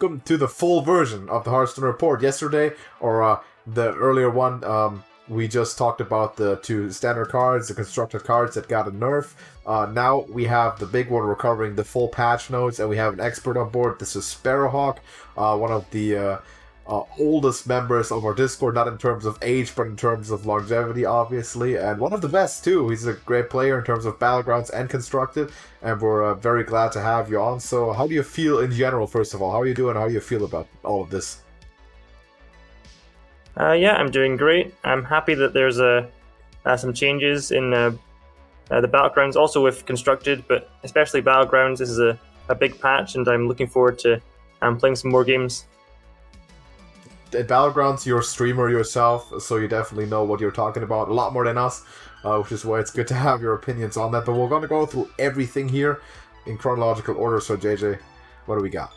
welcome to the full version of the Hearthstone Report. Yesterday, or the earlier one, we just talked about the 2 standard cards, the constructed cards that got a nerf. Now we have the big one. We're covering the full patch notes, and we have an expert on board. This is Sparrowhawk, one of the oldest members of our Discord, not in terms of age, but in terms of longevity, obviously, and one of the best, too. He's a great player in terms of Battlegrounds and Constructed, and we're very glad to have you on. So how do you feel in general, first of all? How are you doing? How do you feel about all of this? Yeah, I'm doing great. I'm happy that there's some changes in the Battlegrounds, also with Constructed, but especially Battlegrounds. This is a big patch, and I'm looking forward to playing some more games. At Battlegrounds, you're a streamer yourself, so you definitely know what you're talking about a lot more than us, which is why it's good to have your opinions on that. But we're going to go through everything here in chronological order. So, JJ, what do we got?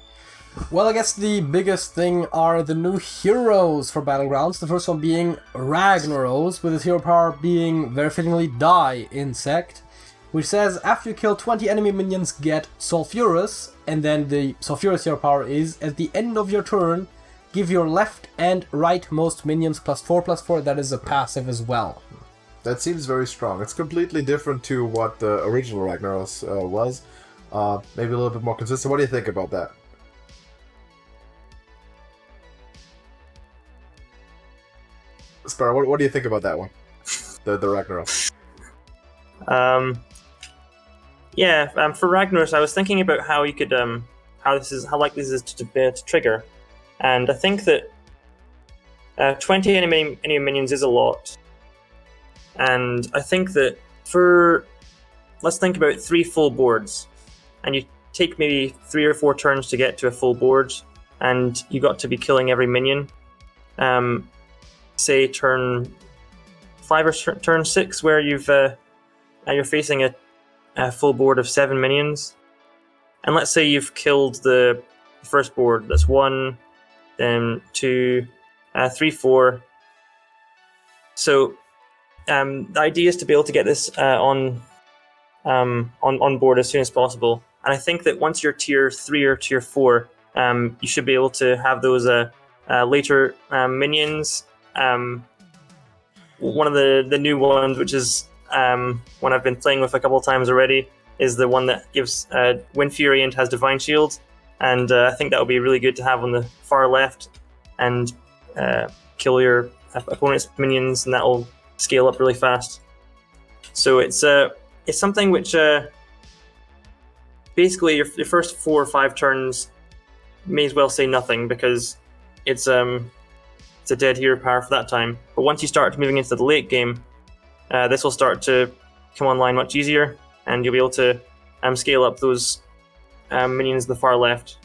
Well, I guess the biggest thing are the new heroes for Battlegrounds. The first one being Ragnaros, with his hero power being very fittingly Die Insect, which says after you kill 20 enemy minions, get Sulfurous, and then the Sulfurous hero power is at the end of your turn, give your left and rightmost minions +4/+4. That is a passive as well. That seems very strong. It's completely different to what the original Ragnaros was. Maybe a little bit more consistent. What do you think about that? Sparrow, what do you think about that one? The Ragnaros. For Ragnaros, I was thinking about how you could how likely this is to trigger. And I think that 20 enemy minions is a lot. And I think that let's think about 3 full boards. And you take maybe 3 or 4 turns to get to a full board. And you got to be killing every minion. Say turn 5 or turn 6, where you're facing a full board of 7 minions. And let's say you've killed the first board. That's 1... then 2, 3, 4. So the idea is to be able to get this on board as soon as possible. And I think that once you're tier 3 or tier 4, you should be able to have those later minions. One of the new ones, which is one I've been playing with a couple of times already, is the one that gives Windfury and has Divine Shield. And I think that would be really good to have on the far left and kill your opponent's minions, and that will scale up really fast. So it's something which basically your first 4 or 5 turns may as well say nothing, because it's a dead hero power for that time. But once you start moving into the late game, this will start to come online much easier, and you'll be able to scale up those minions to the far left,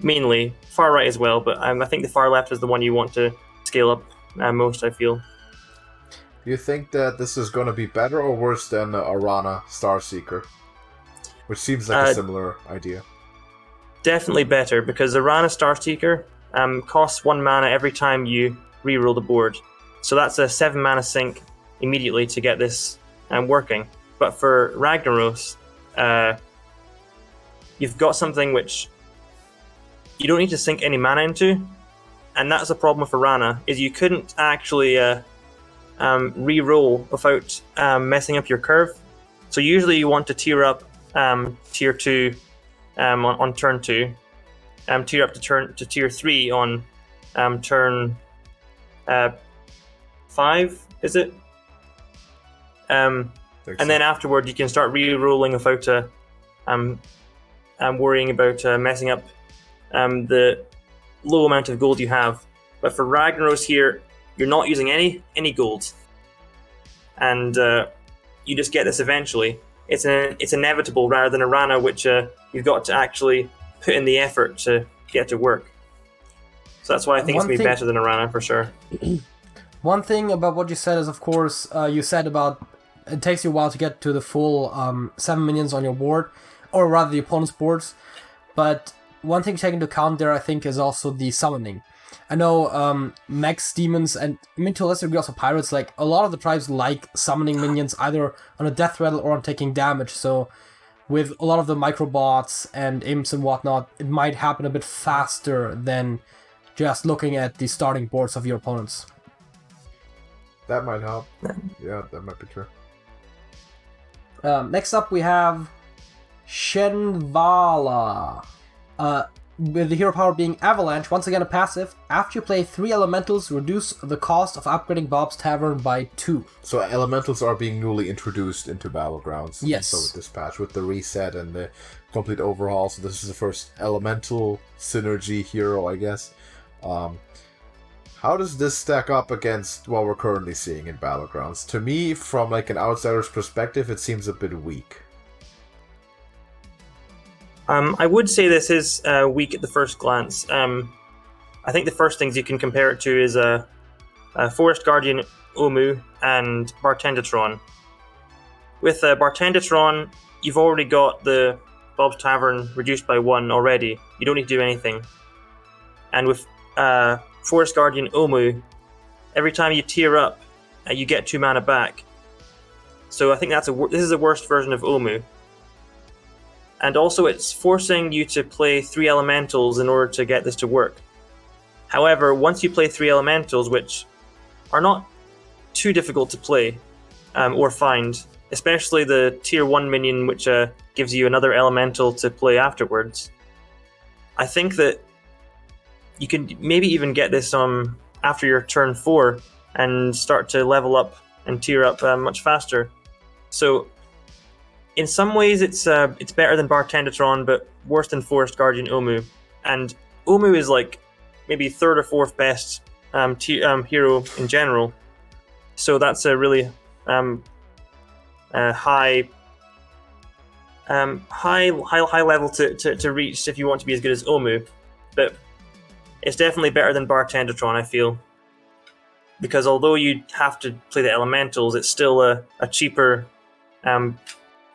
mainly far right as well, but I think the far left is the one you want to scale up most, I feel. Do you think that this is going to be better or worse than Arana Starseeker, which seems like a similar idea? Definitely better, because Arana Starseeker costs 1 mana every time you reroll the board, so that's a 7 mana sink immediately to get this working. But for Ragnaros, you've got something which you don't need to sink any mana into, and that's the problem with Arana, is you couldn't actually re-roll without messing up your curve. So usually you want to tier up tier 2 on turn 2, tier up to tier 3 on turn 5, is it? And then afterward you can start re-rolling without worrying about messing up the low amount of gold you have. But for Ragnaros here, you're not using any gold, and you just get this eventually. It's inevitable, rather than Arana, which you've got to actually put in the effort to get to work. So that's why I think it's going to be better than Arana for sure. One thing about what you said is, of course, you said about it takes you a while to get to the full 7 minions on your board, or rather the opponent's boards. But one thing to take into account there, I think, is also the summoning. I know mechs, demons, and to a lesser degree also pirates, a lot of the tribes like summoning minions either on a death rattle or on taking damage. So with a lot of the microbots and imps and whatnot, it might happen a bit faster than just looking at the starting boards of your opponents. That might help. Yeah, that might be true. Next up, we have Shenbala. With the hero power being Avalanche, once again a passive. After you play 3 elementals, reduce the cost of upgrading Bob's Tavern by 2. So elementals are being newly introduced into Battlegrounds. Yes. So with this patch, with the reset and the complete overhaul, so this is the first elemental synergy hero, I guess. How does this stack up against what we're currently seeing in Battlegrounds? To me, from like an outsider's perspective, it seems a bit weak. I would say this is weak at the first glance. I think the first things you can compare it to is Forest Guardian Omu and Bartendatron. With Bartendatron, you've already got the Bob's Tavern reduced by 1 already. You don't need to do anything. And with Forest Guardian Omu, every time you tier up, you get 2 mana back. So I think this is the worst version of Omu. And also it's forcing you to play 3 elementals in order to get this to work. However, once you play 3 elementals, which are not too difficult to play or find, especially the tier 1 minion which gives you another elemental to play afterwards, I think that you can maybe even get this after your turn 4 and start to level up and tier up much faster. So in some ways, it's better than Bartendatron, but worse than Forest Guardian Omu. And Omu is like maybe 3rd or 4th best hero in general. So that's a really high level to reach if you want to be as good as Omu. But it's definitely better than Bartendatron, I feel. Because although you have to play the elementals, it's still a cheaper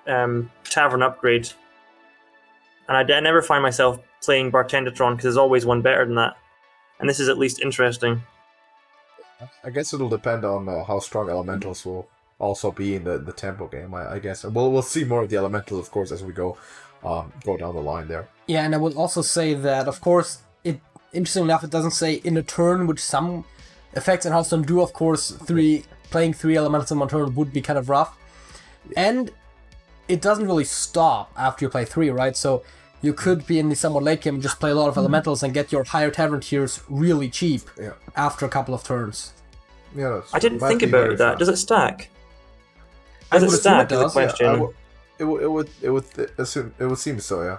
Tavern upgrade, and I never find myself playing Bartendatron because there's always one better than that, and this is at least interesting. I guess it'll depend on how strong elementals will also be in the tempo game. I guess, and we'll see more of the elementals, of course, as we go down the line there. Yeah, and I would also say that, of course, interesting enough, it doesn't say in a turn, which some effects in Hearthstone do. Of course, playing 3 elementals in one turn would be kind of rough, and it doesn't really stop after you play 3, right? So you could be in the somewhat late game and just play a lot of elementals and get your higher tavern tiers really cheap after a couple of turns. Yeah, I didn't think about that. Does it stack? Does it stack? Is the question. It would seem so. Yeah.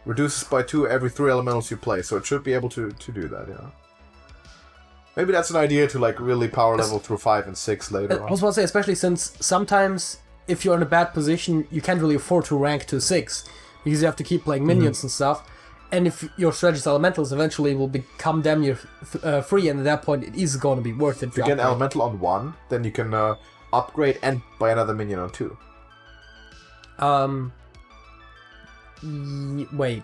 Reduces by 2 every 3 elementals you play, so it should be able to do that. Yeah. Maybe that's an idea to like really power level through 5 and 6 later on. I was about to say, especially since sometimes if you're in a bad position, you can't really afford to rank to 6 because you have to keep playing minions and stuff. And if your strategy's elementals, eventually will become damn near free, and at that point, it is going to be worth it. If you get an elemental on 1, then you can upgrade and buy another minion on 2. Wait.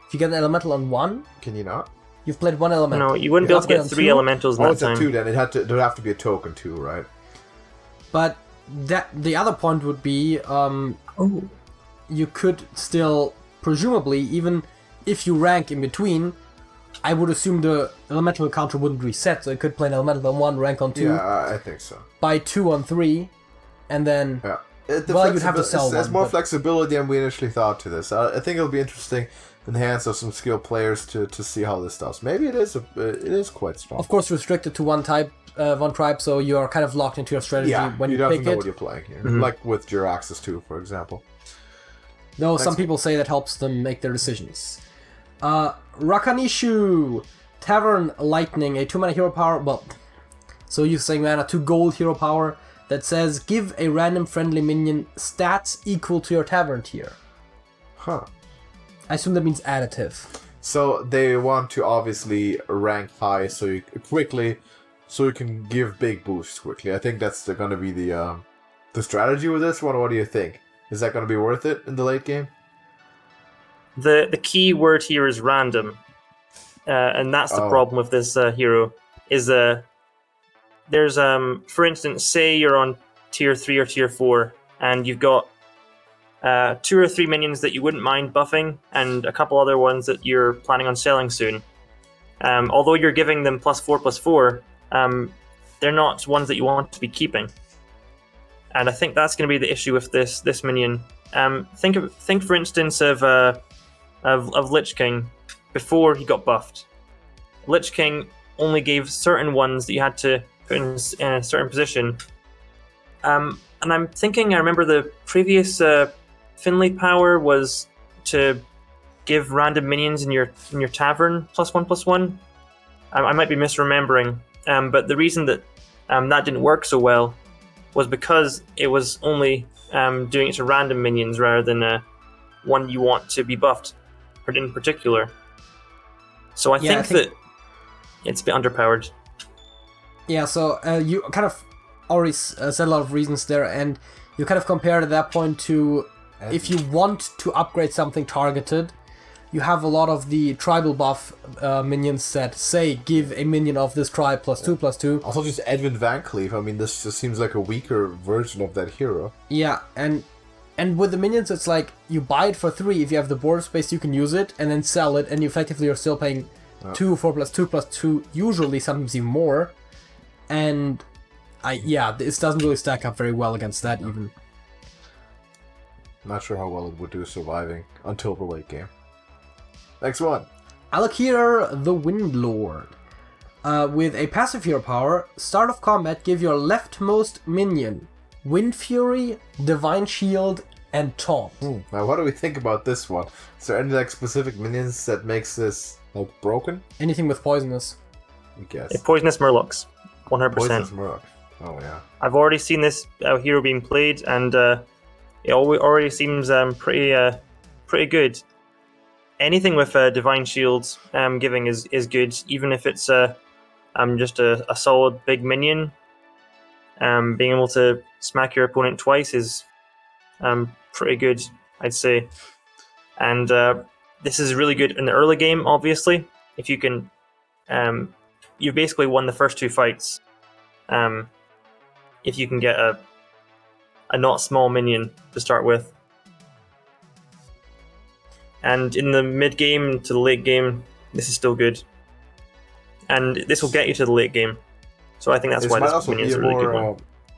If you get an elemental on 1, can you not? You've played 1 elemental. No, you wouldn't be able to get 3 elementals in that time. Oh, it's a 2 then. There'd have to be a token too, right? But the other point would be, you could still, presumably, even if you rank in between, I would assume the elemental counter wouldn't reset, so you could play an elemental on 1, rank on 2. Yeah, I think so. Buy 2 on 3, and then... Yeah. You'd have to sell There's more flexibility than we initially thought to this. I think it'll be interesting in the hands of some skilled players to see how this does. Maybe it is quite strong. Of course, restricted to one tribe, so you are kind of locked into your strategy when you pick it. You don't know what you're playing here. Like with Jiraxis 2, for example. Though some people say that helps them make their decisions. Rakanishu! Tavern Lightning, a 2-mana hero power. Well, so you're saying mana, 2 gold hero power that says give a random friendly minion stats equal to your tavern tier. Huh. I assume that means additive. So they want to obviously rank high so you can give big boosts quickly. I think that's going to be the strategy with this one. What do you think? Is that going to be worth it in the late game? The key word here is random, and that's the problem with this hero. Is there's for instance, say you're on tier 3 or tier 4, and you've got 2 or 3 minions that you wouldn't mind buffing, and a couple other ones that you're planning on selling soon. Although you're giving them +4/+4, they're not ones that you want to be keeping. And I think that's going to be the issue with this minion. Think for instance of Lich King before he got buffed. Lich King only gave certain ones that you had to put in a certain position. And I'm thinking, I remember the previous Finley power was to give random minions in your tavern +1/+1. I might be misremembering, but the reason that that didn't work so well was because it was only doing it to random minions rather than one you want to be buffed in particular. So I think that it's a bit underpowered. Yeah, so you kind of already said a lot of reasons there, and you kind of compared at that point to if you want to upgrade something targeted, you have a lot of the tribal buff minions that say give a minion of this tribe +2/+2. Also, just Edwin Van Cleef. I mean, this just seems like a weaker version of that hero. Yeah, and with the minions, it's like you buy it for 3. If you have the border space, you can use it and then sell it, and you effectively are still paying 2 for +2/+2, usually sometimes even more. And this doesn't really stack up very well against that even. Not sure how well it would do surviving until the late game. Next one. Alakir, the Windlord. With a passive hero power, start of combat, give your leftmost minion Windfury, Divine Shield, and Taunt. Now, what do we think about this one? Is there any specific minions that makes this broken? Anything with poisonous. I guess. Poisonous Murlocs, 100%. Poisonous Murloc. Oh yeah. I've already seen this hero being played, and it already seems pretty good. Anything with Divine Shield giving is good, even if it's just a solid big minion. Being able to smack your opponent twice is pretty good, I'd say. And this is really good in the early game, obviously. If you can, you basically won the first 2 fights. If you can get a not small minion to start with. And in the mid game to the late game, this is still good. And this will get you to the late game. So I think that's why this minion is a really good one.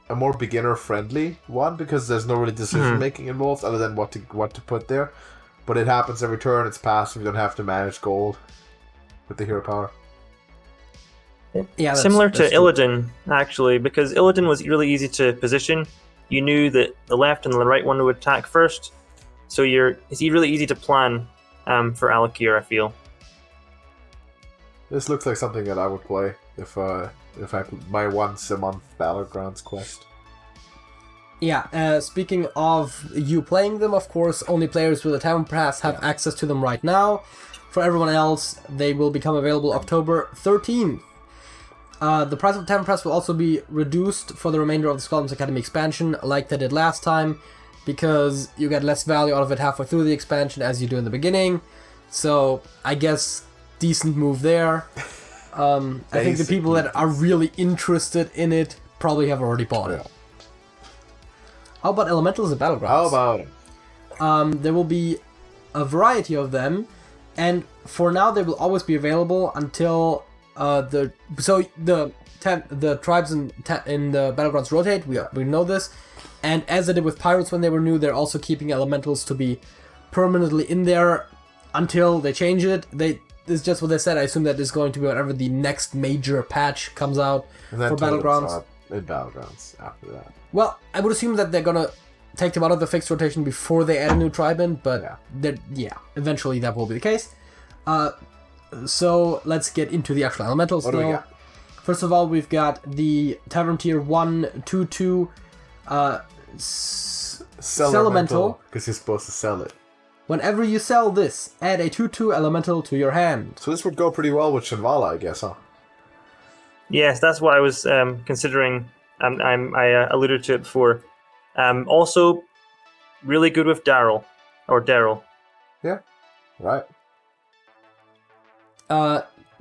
A more beginner-friendly one, because there's no really decision-making involved other than what to put there. But it happens every turn, it's passive, you don't have to manage gold with the hero power. Yeah, similar to Illidan, actually, because Illidan was really easy to position. You knew that the left and the right one would attack first, so it's really easy to plan for Alakir, I feel. This looks like something that I would play if I my once-a-month Battlegrounds quest. Yeah, speaking of you playing them, of course, only players with a Tavern Pass have access to them right now. For everyone else, they will become available October 13th. The price of the Tavern Pass will also be reduced for the remainder of the Skeletons Academy expansion, like they did last time, because you get less value out of it halfway through the expansion as you do in the beginning. So, I guess, decent move there. I think the people that are really interested in it probably have already bought it. How about Elementals and Battlegrounds? How about it? There will be a variety of them, and for now they will always be available until the tribes in the Battlegrounds rotate. We know this, and as they did with Pirates when they were new, they're also keeping Elementals to be permanently in there until they change it. This is just what they said. I assume that is going to be whenever the next major patch comes out for Battlegrounds. In Battlegrounds after that. Well, I would assume that they're gonna take them out of the fixed rotation before they add a new tribe in, but eventually that will be the case. So let's get into the actual elementals now. What do we got? First of all, we've got the Tavern Tier 1, 2, 2 Sell Elemental. Because you're supposed to sell it. Whenever you sell this, add a 2/2 elemental to your hand. So this would go pretty well with Shenbala, I guess, huh? Yes, that's what I was considering. I alluded to it before. Also, really good with Daryl. Yeah, right.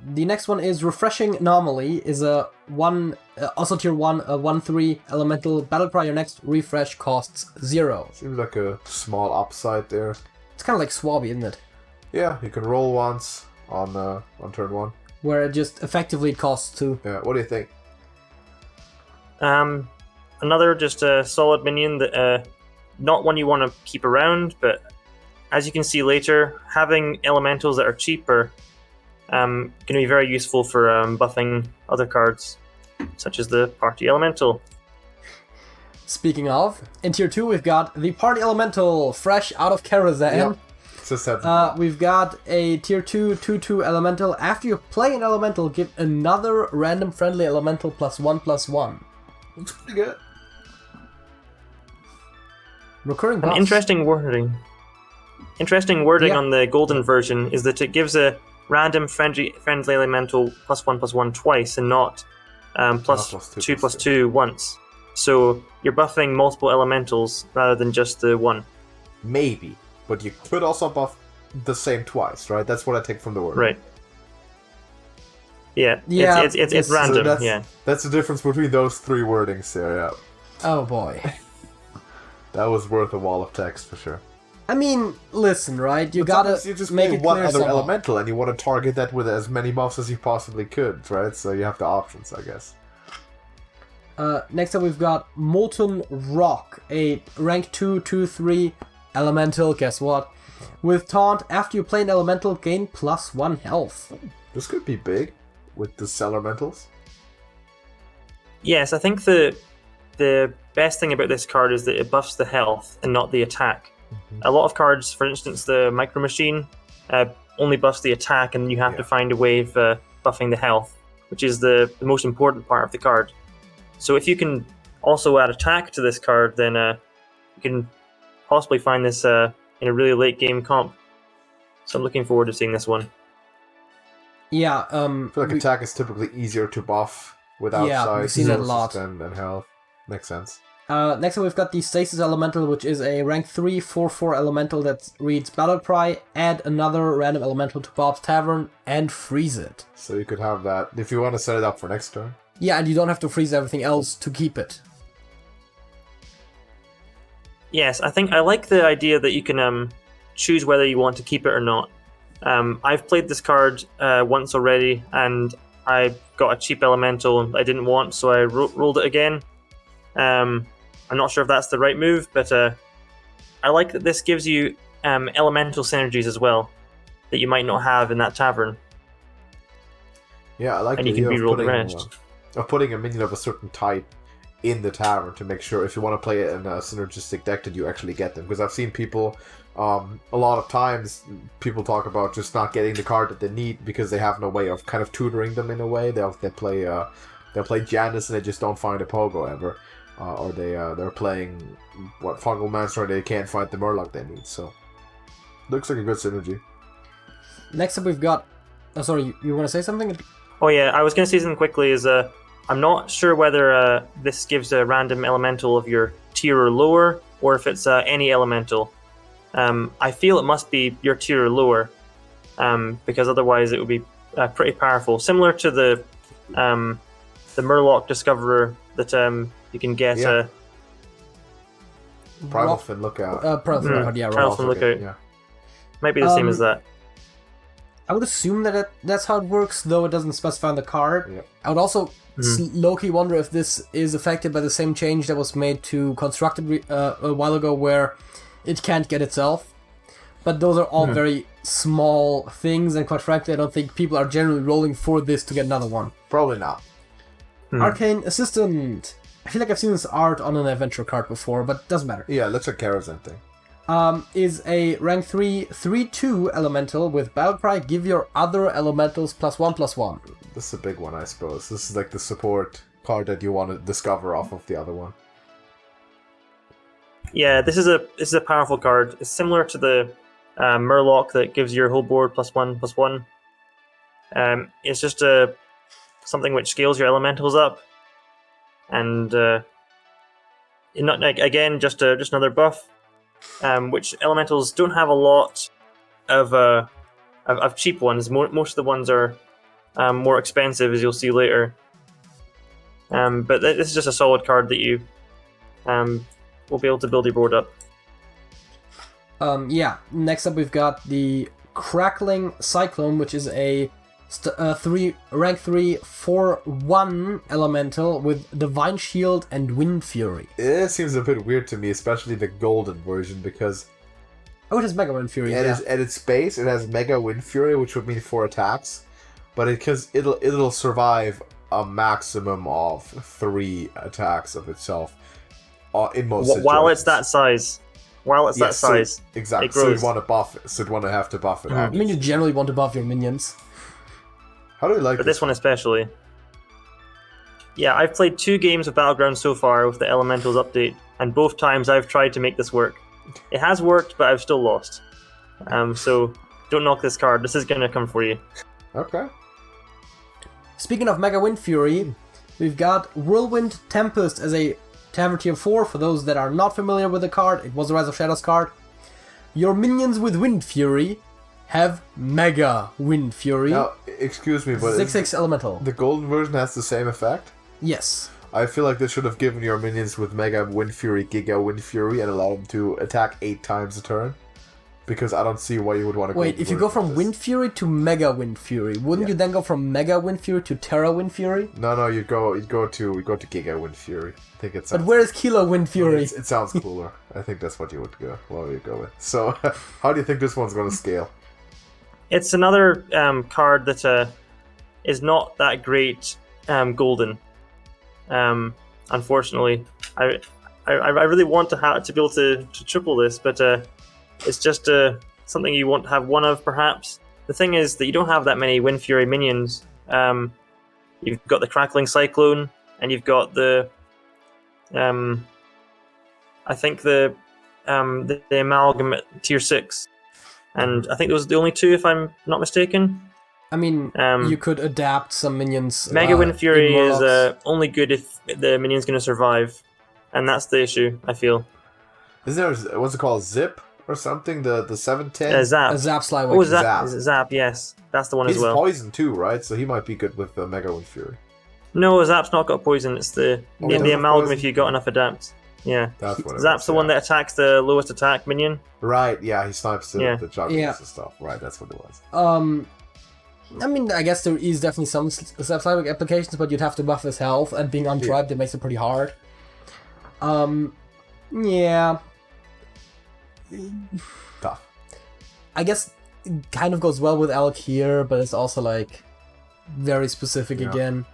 The next one is Refreshing Anomaly, is a also tier 1, a 1/3 elemental. Battle cry, your next refresh costs 0. Seems like a small upside there. It's kind of like Swabby, isn't it? Yeah, you can roll once on turn 1. Where it just effectively costs 2. Yeah, what do you think? Another just a solid minion that not one you want to keep around, but as you can see later, having elementals that are cheaper going to be very useful for buffing other cards, such as the Party Elemental. Speaking of, in tier 2 we've got the Party Elemental, fresh out of Kerosene. Yep. We've got a tier 2 2/2 elemental. After you play an elemental, give another random friendly elemental +1/+1. Looks pretty good. Recurring An buffs. interesting wording. Yeah. On the golden version is that it gives a random friendly elemental +1/+1 twice and not +2/+2 once. So you're buffing multiple elementals rather than just the one. Maybe, but you could also buff the same twice, right? That's what I take from the word. Right. Yeah. Yeah, It's So random. that's, that's the difference between those 3 wordings there. Yeah, Oh boy. that was worth a wall of text for sure. I mean, listen, right? You But gotta sometimes you just make play it one clear other somehow. elemental, and you want to target that with as many buffs as you possibly could, right? So you have the options, I guess. Next up, we've got Molten Rock, a rank 2 2/3 elemental. Guess what? With taunt, after you play an elemental, gain +1 health. This could be big with the elementals. Yes, I think the best thing about this card is that it buffs the health and not the attack. A lot of cards, for instance, the Micro Machine, only buffs the attack, and you have to find a way of buffing the health, which is the most important part of the card. So if you can also add attack to this card, then you can possibly find this in a really late game comp. So I'm looking forward to seeing this one. Yeah, I feel like attack is typically easier to buff without Yeah, we've seen that a lot. than health. Makes sense. Next up, we've got the Stasis Elemental, which is a rank 3 4/4 elemental that reads Battle Cry, add another random elemental to Bob's Tavern, and freeze it. So you could have that if you want to set it up for next turn. Yeah, and you don't have to freeze everything else to keep it. Yes, I think I like the idea that you can choose whether you want to keep it or not. I've played this card once already, and I got a cheap elemental I didn't want, so I rolled it again. I'm not sure if that's the right move, but I like that this gives you elemental synergies as well that you might not have in that tavern. Yeah, I like And the you can idea reroll the rest. of putting a minion of a certain type in the tavern to make sure if you want to play it in a synergistic deck that you actually get them. Because I've seen people, a lot of times, people talk about just not getting the card that they need because they have no way of kind of tutoring them in a way. They'll play Janus and they just don't find a Pogo ever. Or they're playing Fungal Monster and they can't find the Murloc they need. So looks like a good synergy. Next up, we've got. Oh, sorry, you want to say something? Oh yeah, I was going to say something quickly. I'm not sure whether this gives a random elemental of your tier or lower, or if it's any elemental. I feel it must be your tier or lower, because otherwise it would be pretty powerful. Similar to the Murloc Discoverer that you can get. Yeah. Primal Fin Lookout. Primal Fin Lookout, yeah, Primal right. Fin Lookout. Yeah. Might be the same as that. I would assume that's how it works, though it doesn't specify on the card. Yeah. I would also low-key wonder if this is affected by the same change that was made to Constructed a while ago, where it can't get itself. But those are all very small things, and quite frankly, I don't think people are generally rolling for this to get another one. Probably not. Arcane Assistant. I feel like I've seen this art on an adventure card before, but doesn't matter. Yeah, let's a Kerosene thing. Is a rank 3 3/2 elemental with Battle Cry. Give your other elementals +1/+1. This is a big one, I suppose. This is like the support card that you want to discover off of the other one. Yeah, this is a powerful card. It's similar to the Murloc that gives your whole board +1/+1. It's just something which scales your elementals up, and not again just another buff. Which elementals don't have a lot of cheap ones. Most of the ones are more expensive, as you'll see later. But this is just a solid card that you will be able to build your board up. Yeah, next up we've got the Crackling Cyclone, which is a rank 3 4/1 elemental with Divine Shield and Windfury. It seems a bit weird to me, especially the golden version, because... Oh, it has Mega Windfury, At its base, it has Mega Windfury, which would mean 4 attacks, but it'll survive a maximum of 3 attacks of itself in most situations. While it's that size. That size. Exactly. It grows. So you'd want to buff it. So you'd want to have to buff it. I mean, you generally want to buff your minions. How do you like But this one especially. Yeah, I've played 2 games of Battlegrounds so far with the Elementals update, and both times I've tried to make this work. It has worked, but I've still lost. So don't knock this card. This is going to come for you. Okay. Speaking of Mega Windfury, we've got Whirlwind Tempest as a Tavern Tier 4. For those that are not familiar with the card, it was a Rise of Shadows card. Your minions with Windfury have Mega Windfury. Now, excuse me, but 6/6 elemental. the golden version has the same effect? Yes. I feel like they should have given your minions with Mega Windfury, Giga Windfury, and allowed them to attack 8 times a turn. Because I don't see why you would want to go... Wait, if you go from Windfury to Mega Windfury, wouldn't you then go from Mega Windfury to Terra Windfury? No, you go to Giga Windfury. I think it sounds... But where is Kilo Windfury? It sounds cooler. I think that's what you would go. What you go with. So, how do you think this one's going to scale? It's another card that is not that great golden. Unfortunately, I really want to be able to triple this, but it's just something you want to have one of, perhaps. The thing is that you don't have that many Windfury minions. You've got the Crackling Cyclone, and you've got the I think the Amalgamate Tier 6. And I think those are the only 2, if I'm not mistaken. I mean, you could adapt some minions. Mega Windfury is only good if the minion's going to survive. And that's the issue, I feel. Is there, what's it called, Zip or something? The 710? Zap. A Zap Slywick. Oh, Zap, yes. That's the one He's as well. poison too, right? So he might be good with the Mega Windfury. No, Zap's not got poison. It's the Amalgam if you got enough adapts. Yeah. That's what Zap's the one that attacks the lowest attack minion. Right, yeah, he snipes the jugglers and stuff. Right, that's what it was. I mean, I guess there is definitely some Zap Slywick applications, but you'd have to buff his health, and being untribed, it makes it pretty hard. Yeah. Tough. I guess it kind of goes well with Alakir, but it's also like very specific again.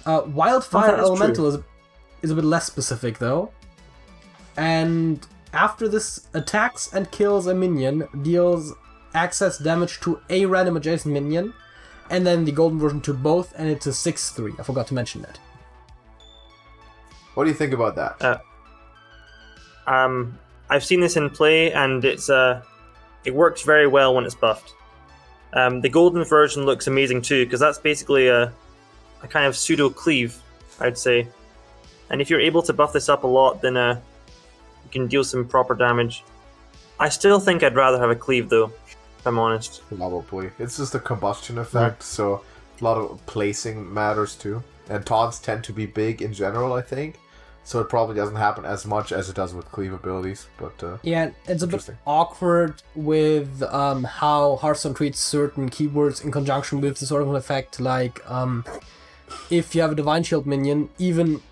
Wildfire Elemental is a bit less specific though. And after this attacks and kills a minion, deals access damage to a random adjacent minion, and then the golden version to both, and it's a 6/3. I forgot to mention that. What do you think about that? I've seen this in play, and it works very well when it's buffed. The golden version looks amazing too, because that's basically a kind of pseudo cleave, I'd say. And if you're able to buff this up a lot, then you can deal some proper damage. I still think I'd rather have a cleave though, if I'm honest. Probably. It's just a combustion effect, so a lot of placing matters too. And taunts tend to be big in general, I think. So it probably doesn't happen as much as it does with cleave abilities, but yeah, it's a bit awkward with how Hearthstone treats certain keywords in conjunction with the sort of an effect, like if you have a Divine Shield minion, even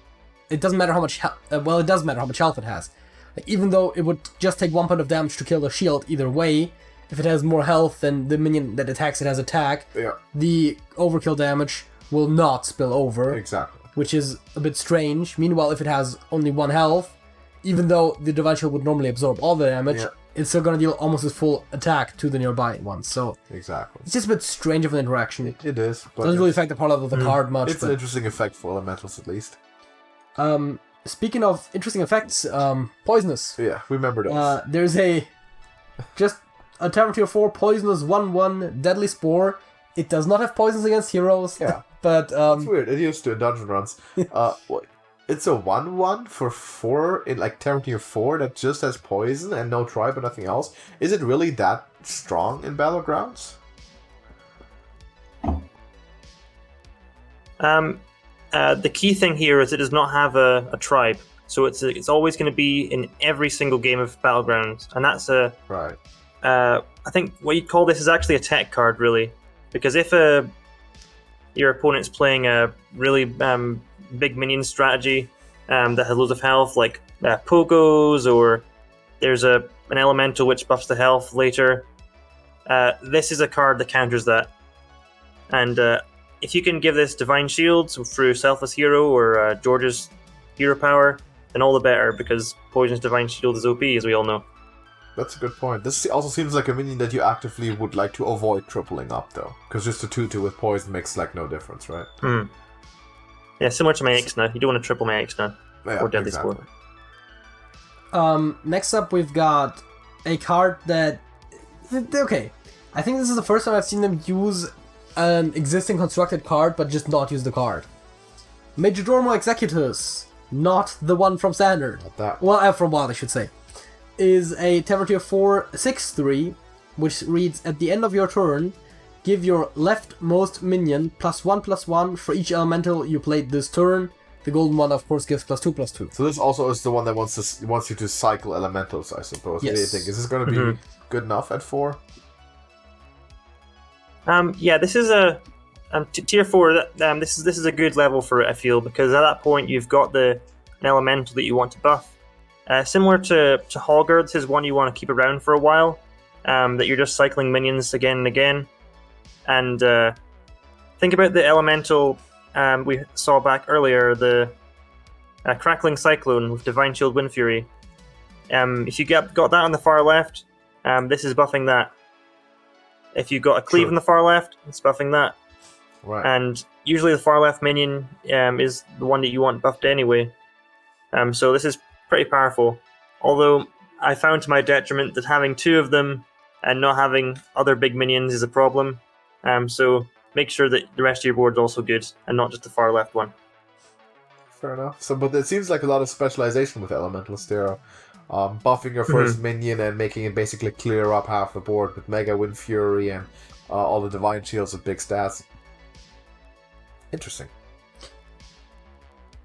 it doesn't matter how much well, it does matter how much health it has. Like, even though it would just take 1 point of damage to kill the shield either way, if it has more health than the minion that attacks it has attack, the overkill damage will not spill over. Exactly. Which is a bit strange. Meanwhile, if it has only 1 health, even though the Divine Shield would normally absorb all the damage, it's still going to deal almost its full attack to the nearby ones. So exactly, it's just a bit strange of an interaction. It is. But doesn't really affect the part of the card much. It's an interesting effect for elementals, at least. Speaking of interesting effects, poisonous. Yeah, remember those. There's just a Tavern Tier 4 poisonous 1/1 Deadly Spore. It does not have poisons against heroes. Yeah. But it's weird. It used to in dungeon runs. It's a 1/1 for 4 in like Tavern Tier 4 that just has poison and no tribe but nothing else. Is it really that strong in Battlegrounds? The key thing here is it does not have a tribe, so it's always going to be in every single game of Battlegrounds, and that's Right. I think what you'd call this is actually a tech card, really, because if your opponent's playing a really big minion strategy that has loads of health, like Pogos, or there's an elemental which buffs the health later, this is a card that counters that. And if you can give this Divine Shields through Selfless Hero or George's Hero Power, then all the better, because Poison's Divine Shield is OP, as we all know. That's a good point. This also seems like a minion that you actively would like to avoid tripling up, though. Because just a 2/2 with poison makes, like, no difference, right? Yeah, similar to my Ixna. You don't want to triple my Ixna. Yeah, or Deadly exactly. Spore. Next up, we've got a card that... Okay, I think this is the first time I've seen them use an existing constructed card, but just not use the card. Majordomo Executus, not the one from Standard. Not that. Well, from Wild, I should say. Is a Tavern Tier 4 6/3, which reads, at the end of your turn, give your leftmost minion +1/+1 for each elemental you played this turn. The golden one, of course, gives +2/+2. So this also is the one that wants you to cycle elementals, I suppose. Yes. What do you think? Is this going to be good enough at 4? Yeah, this is a tier 4. This is a good level for it, I feel, because at that point you've got an elemental that you want to buff. Similar to Hogger, this is one you want to keep around for a while. That you're just cycling minions again and again. And think about the elemental we saw back earlier, the Crackling Cyclone with Divine Shield Windfury. If you got that on the far left, this is buffing that. If you got a Cleave on the far left, it's buffing that. Right. And usually the far left minion is the one that you want buffed anyway. So this is pretty powerful. Although I found to my detriment that having 2 of them and not having other big minions is a problem. So make sure that the rest of your board is also good and not just the far left one. Fair enough. So, but it seems like a lot of specialization with Elemental Stero. Buffing your first minion and making it basically clear up half the board with Mega Windfury and all the Divine Shields with big stats. Interesting.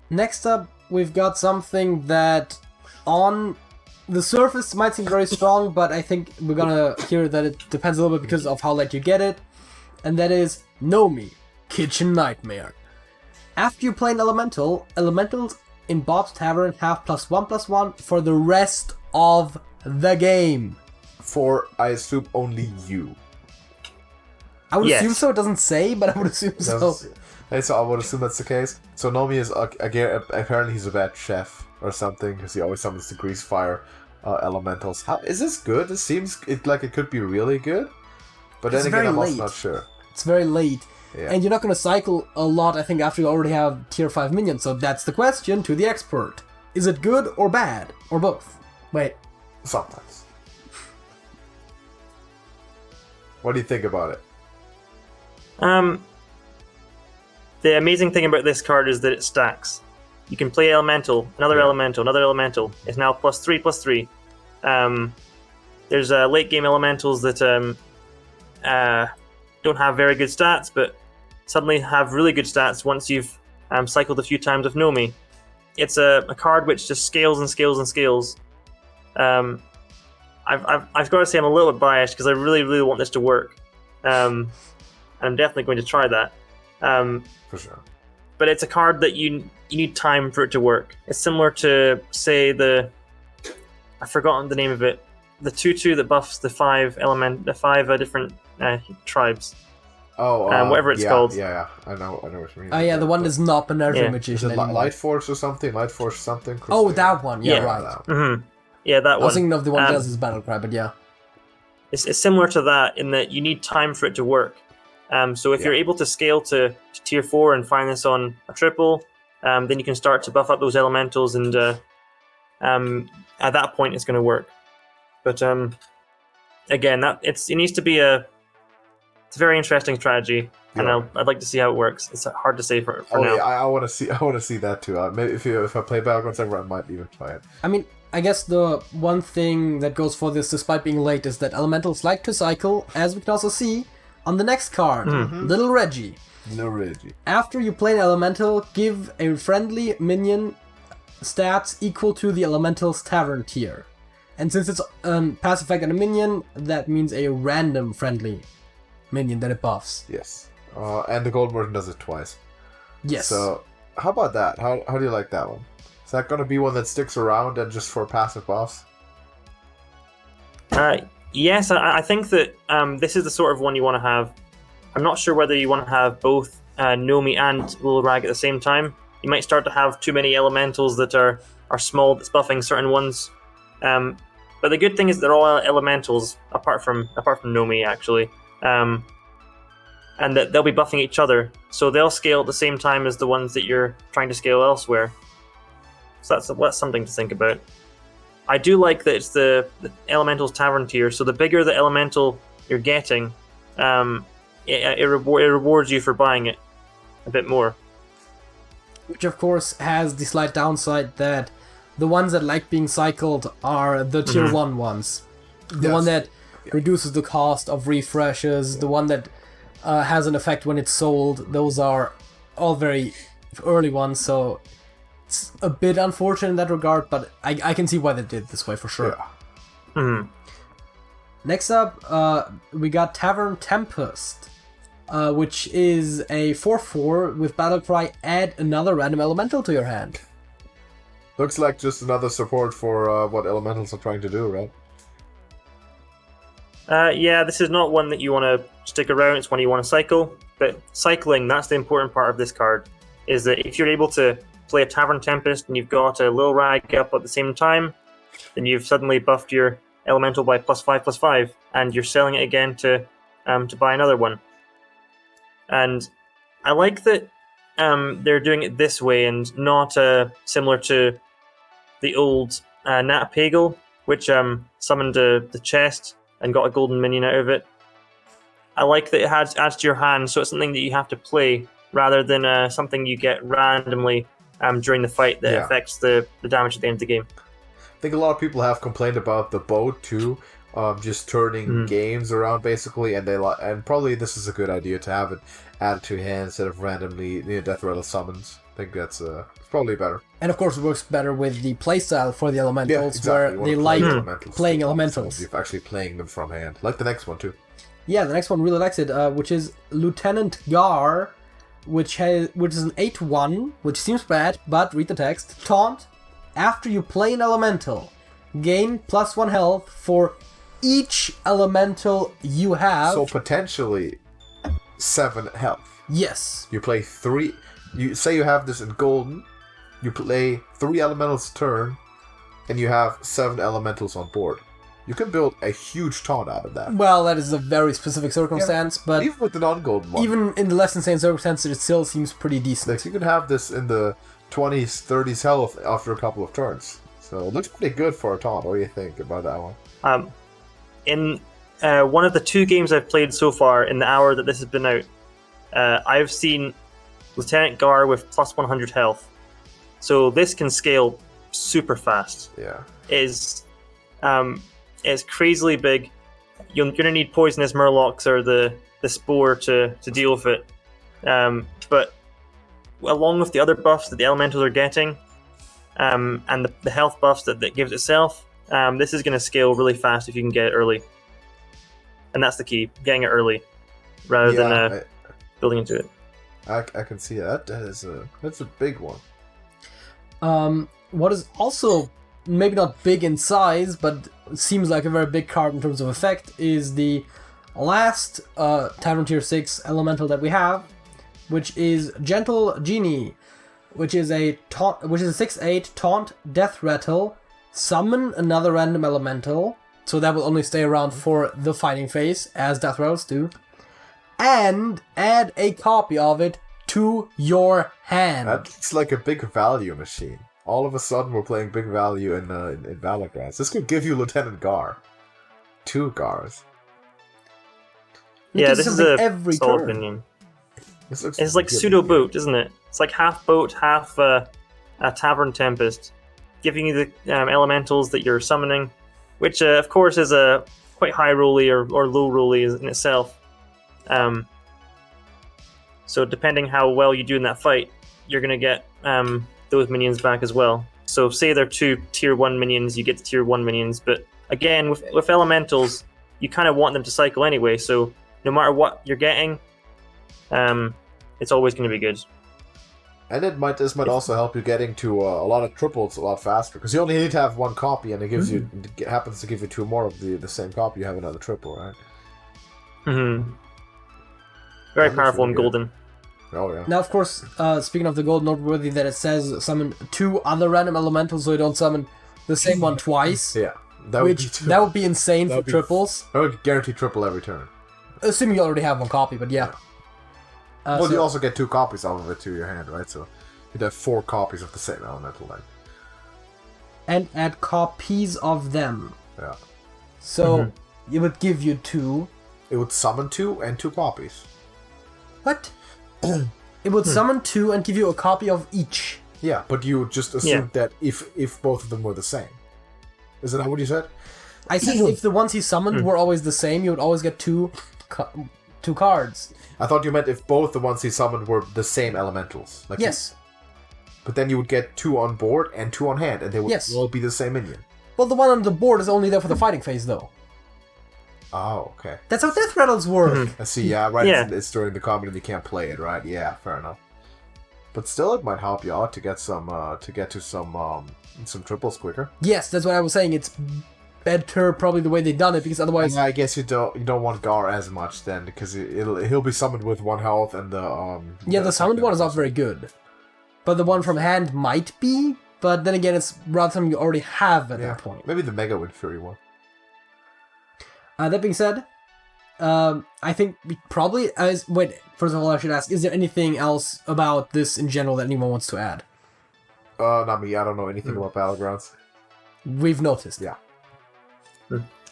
Next up, we've got something that on the surface might seem very strong, but I think we're gonna hear that it depends a little bit because of how late you get it. And that is Nomi, Kitchen Nightmare. After you play an elemental, elementals in Bob's Tavern have +1/+1 for the rest of the game. For, I assume, only you. I would Yes. assume so, it doesn't say, but I would assume so. So I would assume that's the case. So Nomi is, again, apparently he's a bad chef or something, because he always summons the grease fire elementals. How is this good? It seems like it could be really good. But It's then again, very I'm also late. not sure. It's very late. Yeah. And you're not going to cycle a lot, I think, after you already have tier 5 minions. So that's the question to the expert. Is it good or bad? Or both? Wait. Sometimes. What do you think about it? The amazing thing about this card is that it stacks. You can play elemental, another elemental, another elemental. It's now +3/+3. There's late game elementals that don't have very good stats, but suddenly have really good stats once you've cycled a few times with Nomi. It's a card which just scales and scales and scales. I've got to say I'm a little bit biased because I really, really want this to work. I'm definitely going to try that. For sure. But it's a card that you need time for it to work. It's similar to, say, I've forgotten the name of it. The 2/2 that buffs the 5 different tribes. Oh, whatever it's called. Yeah, I know what you mean. Oh yeah, the one that's not Minerva Yeah. Is Magician it anymore. Light Force or something? Light Force something? Oh, Crusade. that one. Yeah, Yeah. right. That. Mm-hmm. Yeah, that I was one. thinking of the one that Um, does his battle cry, but yeah. It's similar to that in that you need time for it to work. So if you're able to scale to tier 4 and find this on a triple, then you can start to buff up those elementals, and at that point it's going to work. But again, it needs to be it's a very interesting strategy, and Yeah. I'd like to see how it works. It's hard to say for Oh now. yeah, I want to see that too. Maybe if I play Battlegrounds ever, I might even try it. I mean, I guess the one thing that goes for this, despite being late, is that elementals like to cycle, as we can also see on the next card, Little Reggie. No Reggie. After you play an elemental, give a friendly minion stats equal to the elemental's tavern tier. And since it's pass effect on a minion, that means a random friendly minion that it buffs. Yes. And the gold version does it twice. Yes. So, how about that? How do you like that one? Is that going to be one that sticks around and just for passive buffs? Yes, I think that this is the sort of one you want to have. I'm not sure whether you want to have both Nomi and Lil Rag at the same time. You might start to have too many elementals that are small that's buffing certain ones. But the good thing is they're all elementals, apart from Nomi actually, and that they'll be buffing each other, so they'll scale at the same time as the ones that you're trying to scale elsewhere. So that's something to think about. I do like that it's the elementals tavern tier, so the bigger the elemental you're getting, it rewards you for buying it a bit more. Which of course has the slight downside that the ones that like being cycled are the tier 1 ones. The one that reduces the cost of refreshes, the one that has an effect when it's sold. Those are all very early ones, so it's a bit unfortunate in that regard, but I can see why they did it this way for sure. Yeah. Next up, we got Tavern Tempest, which is a 4/4 with Battlecry, add another random elemental to your hand. Looks like just another support for what elementals are trying to do, right? Yeah, this is not one that you want to stick around, it's one you want to cycle. But cycling, that's the important part of this card, is that if you're able to play a Tavern Tempest and you've got a Lil Rag up at the same time, then you've suddenly buffed your elemental by +5/+5, and you're selling it again to buy another one. And I like that they're doing it this way and not similar to the old Nat Pagel, which summoned the chest and got a golden minion out of it. I like that it adds to your hand, so it's something that you have to play rather than something you get randomly during the fight that affects the damage at the end of the game. I think a lot of people have complained about the boat too, just turning games around basically, and probably this is a good idea to have it added to your hand instead of randomly death rattle summons. I think that's probably better. And of course it works better with the playstyle for the elementals, where they like playing elementals. You're actually playing them from hand. Like the next one too. Yeah, the next one really likes it, which is Lieutenant Gar, which is an 8/1, which seems bad, but read the text. Taunt. After you play an elemental, gain +1 health for each elemental you have. So potentially 7 health. Yes. You play 3. You say you have this in golden. You play 3 elementals a turn, and you have 7 elementals on board. You can build a huge taunt out of that. Well, that is a very specific circumstance, but even with the non-golden one, even in the less insane circumstances, it still seems pretty decent. Like you can have this in the 20s, 30s health after a couple of turns. So it looks pretty good for a taunt. What do you think about that one? In one of the 2 games I've played so far, in the hour that this has been out, I've seen Lieutenant Gar with +100 health. So this can scale super fast. Yeah. It's crazily big. You're going to need Poisonous Murlocs or the Spore to deal with it. But along with the other buffs that the elementals are getting, and the health buffs that gives itself, this is going to scale really fast if you can get it early. And that's the key, getting it early, rather than building into it. I can see that. That's a big one. What is also maybe not big in size, but seems like a very big card in terms of effect, is the last Tavern Tier 6 elemental that we have, which is Gentle Genie, which is a 6/8 taunt death rattle, summon another random elemental, so that will only stay around for the fighting phase, as death rattles do, and add a copy of it to your hand. That's like a big value machine. All of a sudden, we're playing big value in Battlegrounds. This could give you Lieutenant Gar. 2 Gars. Yeah, this is a every solid turn. opinion. It's like pseudo boat, isn't it? It's like half boat, half a Tavern Tempest, giving you the elementals that you're summoning, which of course is a quite high rolly or low rolly in itself. So depending how well you do in that fight, you're going to get those minions back as well. So say they're 2 tier 1 minions, you get the tier 1 minions. But again, with elementals, you kind of want them to cycle anyway. So no matter what you're getting, it's always going to be good. And this might also help you getting to a lot of triples a lot faster, because you only need to have 1 copy, and it happens to give you 2 more of the same copy. You have another triple, right? Mm-hmm. Very powerful and golden. Oh yeah. Now, of course, speaking of the gold, noteworthy that it says summon 2 other random elementals, so you don't summon the same one twice. Yeah, that would be insane for triples. I would guarantee triple every turn. Assuming you already have 1 copy, but yeah. Well, you also get 2 copies out of it to your hand, right? So you'd have 4 copies of the same elemental then. And add copies of them. Yeah. So it would give you 2. It would summon 2 and 2 copies. What? It would summon 2 and give you a copy of each. Yeah, but you would just assume that if both of them were the same. Isn't that what you said? I said if the ones he summoned were always the same, you would always get 2 cards. I thought you meant if both the ones he summoned were the same elementals. Like yes. But then you would get 2 on board and 2 on hand, and they would all be the same minion. Well, the one on the board is only there for the fighting phase, though. Oh, okay. That's how death rattles work. I see, yeah, right. Yeah. It's during the combat and you can't play it, right? Yeah, fair enough. But still, it might help you out to get some, some triples quicker. Yes, that's what I was saying. It's better, probably the way they done it, because otherwise. Yeah, I guess you don't want Gar as much then, because he'll be summoned with 1 health and the the summoned one is not very good, but the one from hand might be. But then again, it's rather something you already have at that point. Maybe the Mega Windfury one. That being said, I think we probably... Wait, first of all, I should ask, is there anything else about this in general that anyone wants to add? Not me. I don't know anything about Battlegrounds. We've noticed. Yeah.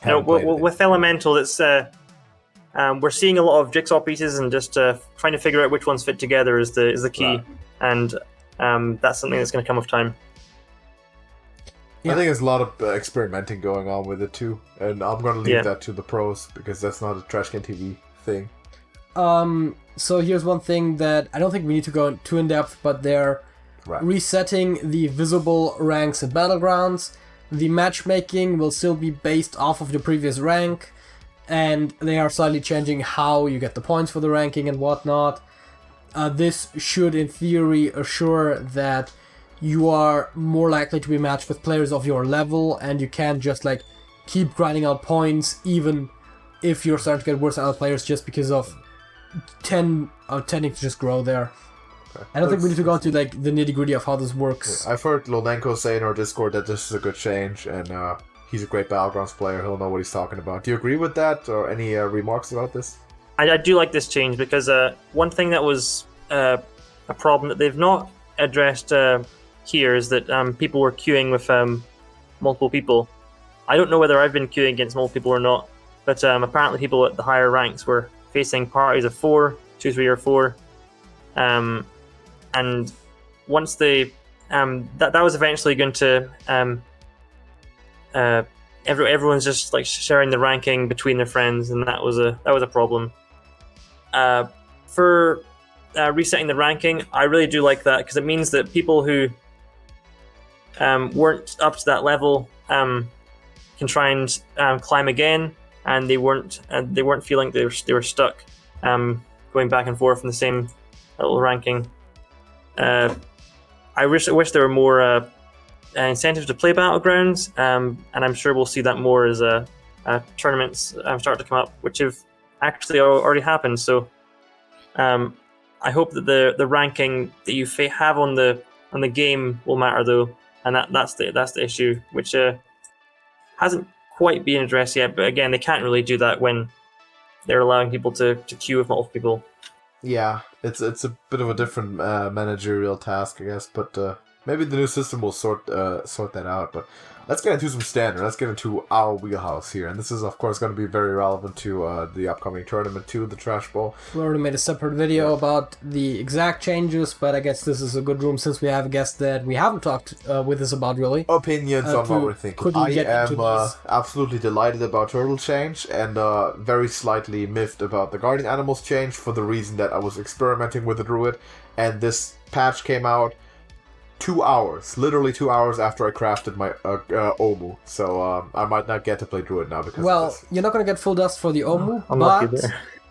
No, with Elemental, it's we're seeing a lot of jigsaw pieces, and just trying to figure out which ones fit together is the key, and that's something that's going to come with time. Yeah. I think there's a lot of experimenting going on with it too, and I'm going to leave that to the pros, because that's not a TrashcanTV thing. So here's one thing that I don't think we need to go too in depth, but they're resetting the visible ranks in Battlegrounds. The matchmaking will still be based off of the previous rank, and they are slightly changing how you get the points for the ranking and whatnot. This should, in theory, assure that you are more likely to be matched with players of your level, and you can't just like keep grinding out points even if you're starting to get worse than other players just because of tending to just grow there. Okay. I don't think we need to go into like the nitty gritty of how this works. I've heard Lonenko say in our Discord that this is a good change, and he's a great Battlegrounds player. He'll know what he's talking about. Do you agree with that, or any remarks about this? I do like this change, because one thing that was a problem that they've not addressed here is that people were queuing with multiple people. I don't know whether I've been queuing against multiple people or not, but apparently people at the higher ranks were facing parties of 4, 2, 3, or 4. And once they that was eventually going to everyone's just like sharing the ranking between their friends, and that was a problem. For resetting the ranking, I really do like that, because it means that people who weren't up to that level can try and climb again, and they weren't feeling they were stuck going back and forth in the same little ranking. I wish there were more incentives to play Battlegrounds, and I'm sure we'll see that more as tournaments start to come up, which have actually already happened. So I hope that the ranking that you have on the game will matter, though, and that's the issue, which hasn't quite been addressed yet. But again, they can't really do that when they're allowing people to queue with multiple people. Yeah, it's a bit of a different managerial task, I guess, but Maybe the new system will sort that out, but let's get into some standard. Let's get into our wheelhouse here, and this is, of course, going to be very relevant to the upcoming tournament too, the Trash Bowl. We already made a separate video about the exact changes, but I guess this is a good room since we have a guest that we haven't talked with us about really. Opinions on what we're thinking. I am absolutely delighted about Turtle change, and very slightly miffed about the Guardian Animals change for the reason that I was experimenting with the Druid, and this patch came out 2 hours, literally 2 hours after I crafted my Omu, so I might not get to play Druid now because of this. You're not going to get full dust for the Omu, I'm but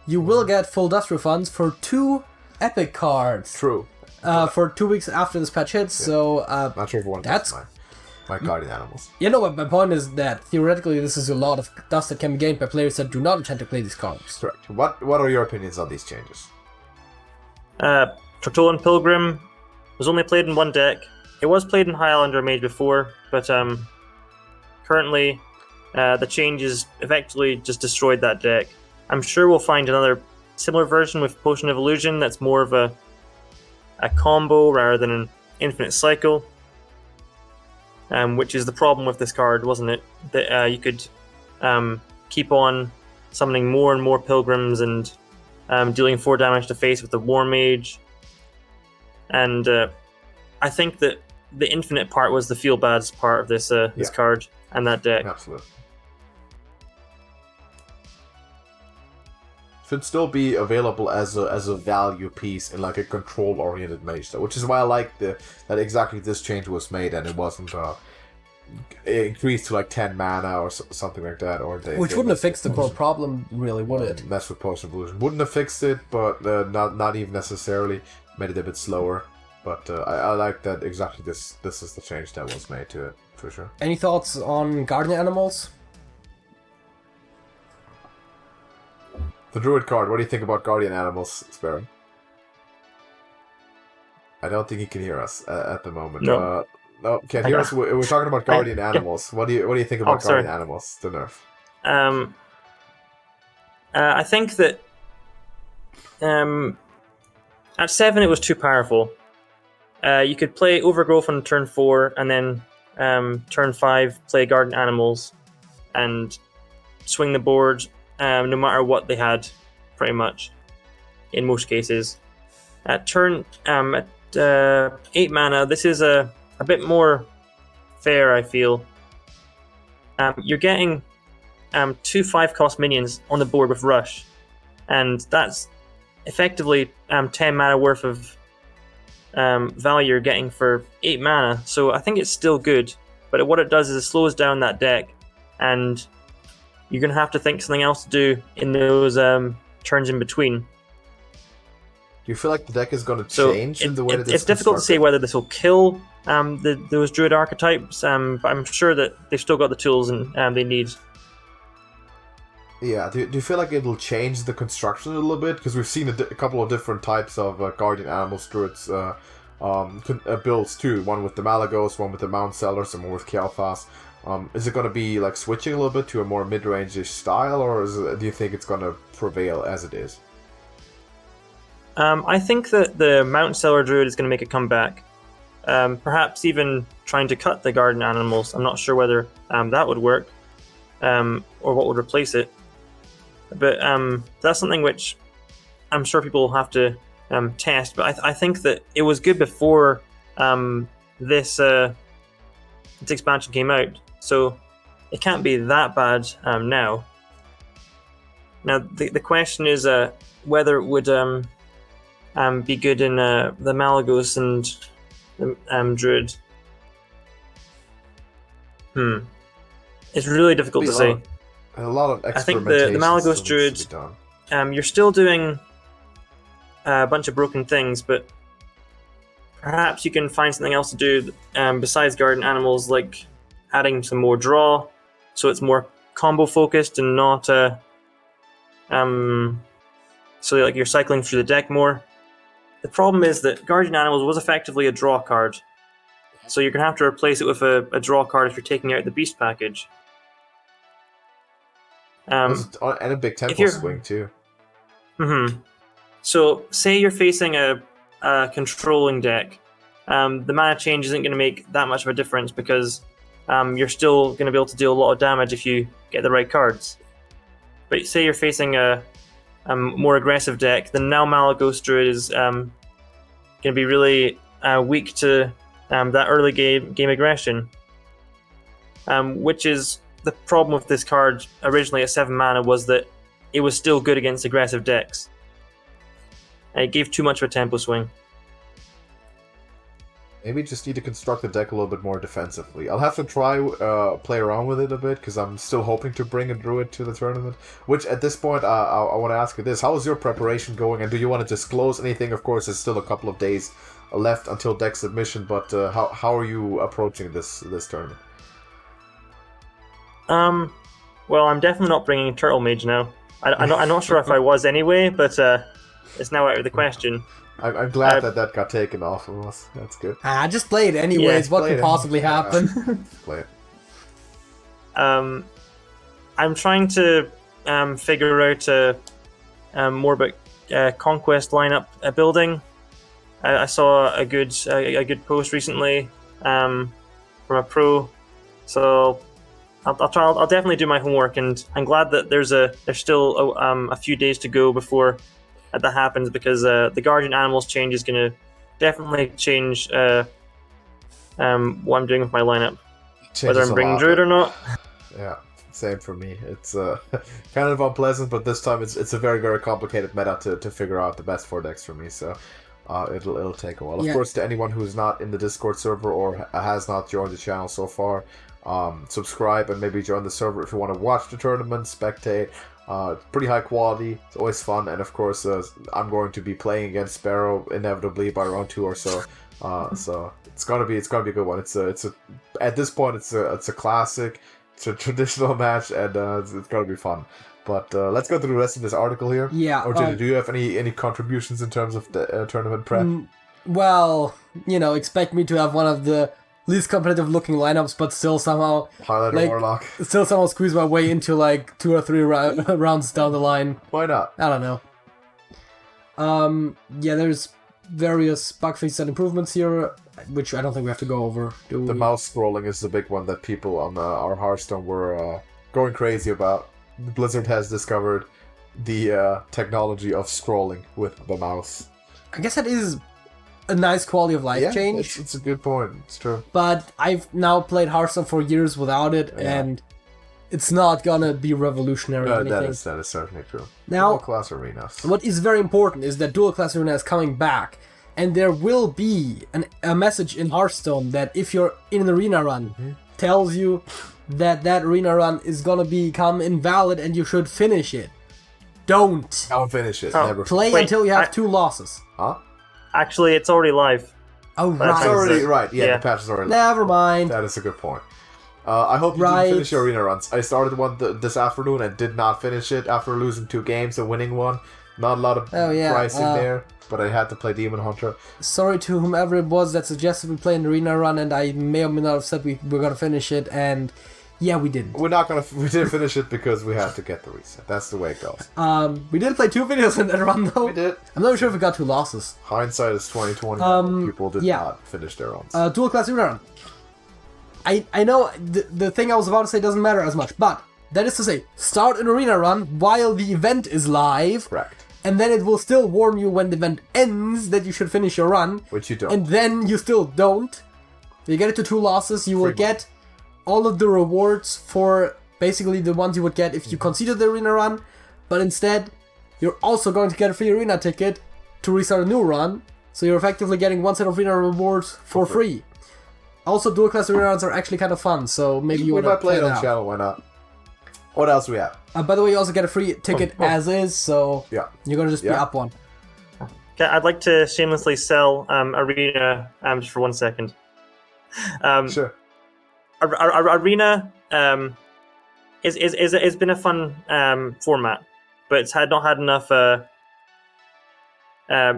you will get full dust refunds for 2 epic cards. True. For 2 weeks after this patch hits, so... not sure if one that's my Guardian Animals. You know what, my point is that theoretically this is a lot of dust that can be gained by players that do not intend to play these cards. Correct. What are your opinions on these changes? Tortolan Pilgrim was only played in one deck. It was played in High Islander Mage before, but currently the changes effectively just destroyed that deck. I'm sure we'll find another similar version with Potion of Illusion that's more of a combo rather than an infinite cycle, which is the problem with this card, wasn't it? That you could keep on summoning more and more Pilgrims and dealing 4 damage to face with the War Mage. And I think that the infinite part was the feel bad part of this this card and that deck. Absolutely. Should still be available as a value piece in like a control oriented mage, though, which is why I like that exactly this change was made and it wasn't increased to like 10 mana or something like that, or which wouldn't have fixed the core problem, really, would it? That's with Potion of Illusion. Wouldn't have fixed it, but not even necessarily. Made it a bit slower, but I like that exactly this is the change that was made to it, for sure. Any thoughts on Guardian Animals? The Druid card, what do you think about Guardian Animals, Sparrow? I don't think he can hear us at the moment. No. No, can't hear us. We're talking about Guardian Animals. What do you think about Guardian Animals, the nerf? I think that at 7 it was too powerful. You could play Overgrowth on turn 4 and then turn 5 play Guardian Animals and swing the board no matter what they had, pretty much, in most cases. At turn 8 mana, this is a bit more fair, I feel. You're getting 2 5-cost minions on the board with Rush, and that's effectively 10 mana worth of value you're getting for 8 mana, so I think it's still good, but what it does is it slows down that deck, and you're going to have to think something else to do in those turns in between. Do you feel like the deck is going to change in the way that it's difficult to say whether this will kill those Druid archetypes, but I'm sure that they've still got the tools and they need. Yeah, do you feel like it'll change the construction a little bit? Because we've seen a couple of different types of Guardian Animals Druids builds too. One with the Malagos, one with the Mount Sellers, and one with Kel'Thas. Is it going to be like switching a little bit to a more mid-range-ish style, or do you think it's going to prevail as it is? I think that the Mount Seller Druid is going to make a comeback. Perhaps even trying to cut the Guardian Animals. I'm not sure whether that would work, or what would replace it. But that's something which I'm sure people will have to test. But I think that it was good before this expansion came out, so it can't be that bad now. Now the question is whether it would be good in the Malagos and the Druid. It's really difficult to say. A lot of I think the Malagos Druid, you're still doing a bunch of broken things, but perhaps you can find something else to do besides Guardian Animals, like adding some more draw, so it's more combo focused and not so like you're cycling through the deck more. The problem is that Guardian Animals was effectively a draw card, so you're going to have to replace it with a draw card if you're taking out the Beast package. And a big tempo swing too. So say you're facing a controlling deck, the mana change isn't going to make that much of a difference because you're still going to be able to deal a lot of damage if you get the right cards. But say you're facing a more aggressive deck, then now Malagos Druid is going to be really weak to that early game aggression. Which is the problem with this card originally at 7 mana, was that it was still good against aggressive decks. And it gave too much of a tempo swing. Maybe just need to construct the deck a little bit more defensively. I'll have to try play around with it a bit, because I'm still hoping to bring a Druid to the tournament. Which, at this point, I want to ask you this. How is your preparation going, and do you want to disclose anything? Of course, there's still a couple of days left until deck submission, but how are you approaching this tournament? Well, I'm definitely not bringing Turtle Mage now. I'm not sure if I was anyway, but it's now out of the question. I'm glad that got taken off of us. That's good. Just play it anyways. Yeah, what could possibly happen? Play it. I'm trying to figure out more about conquest lineup building. I saw a good post recently from a pro, so I'll definitely do my homework, and I'm glad that there's still a few days to go before that happens, because the Guardian Animals change is going to definitely change what I'm doing with my lineup, whether I'm bringing Druid or not. Yeah, same for me. It's kind of unpleasant, but this time it's a very, very complicated meta to figure out the best 4 decks for me, so it'll take a while. Of course, to anyone who's not in the Discord server or has not joined the channel so far, subscribe and maybe join the server if you want to watch the tournament, spectate. Pretty high quality. It's always fun, and of course, I'm going to be playing against Sparrow inevitably by round 2 or so. So it's gonna be a good one. It's a at this point it's a classic, it's a traditional match, and it's gonna be fun. But let's go through the rest of this article here. Yeah. Or do you have any contributions in terms of the tournament prep? Well, expect me to have one of the least competitive looking lineups, but still somehow Highlighter Warlock. Still somehow squeeze my way into 2 or 3 rounds down the line. Why not? I don't know. There's various bug fixes and improvements here, which I don't think we have to go over. The mouse scrolling is the big one that people on our Hearthstone were going crazy about. Blizzard has discovered the technology of scrolling with the mouse. I guess that is a nice quality of life change. It's a good point. It's true. But I've now played Hearthstone for years without it, and it's not gonna be revolutionary or anything. That is certainly true. Now, dual class arenas. What is very important is that dual class arena is coming back, and there will be a message in Hearthstone that if you're in an arena run, tells you that arena run is gonna become invalid and you should finish it. Don't finish it. Never play until you have 2 losses. Huh? Actually, it's already live. Oh, That's right. It's already right. Yeah, the patch is already live. Never mind. That is a good point. I hope you didn't finish your arena runs. I started one this afternoon and did not finish it after losing 2 games and winning one. Not a lot of pricing there, but I had to play Demon Hunter. Sorry to whomever it was that suggested we play an arena run, and I may or may not have said we were gonna finish it, and we didn't. We didn't finish it because we had to get the reset. That's the way it goes. We did play 2 videos in that run though. We did. I'm not sure if we got 2 losses. Hindsight is 2020. People did not finish their runs. Dual class arena run. I know the thing I was about to say doesn't matter as much, but that is to say, start an arena run while the event is live. Correct. And then it will still warn you when the event ends that you should finish your run. Which you don't. And then you still don't. You get it to 2 losses, you will get all of the rewards for basically the ones you would get if you conceded the arena run, but instead you're also going to get a free arena ticket to restart a new run, so you're effectively getting 1 set of arena rewards for free. Also, dual class arena runs are actually kind of fun, so maybe you want to play it on channel. Why not? What else do we have? By the way, you also get a free ticket as is, so you're going to just be up 1. Okay, I'd like to shamelessly sell Arena just for 1 second. Sure. Arena is been a fun format, but it's not had enough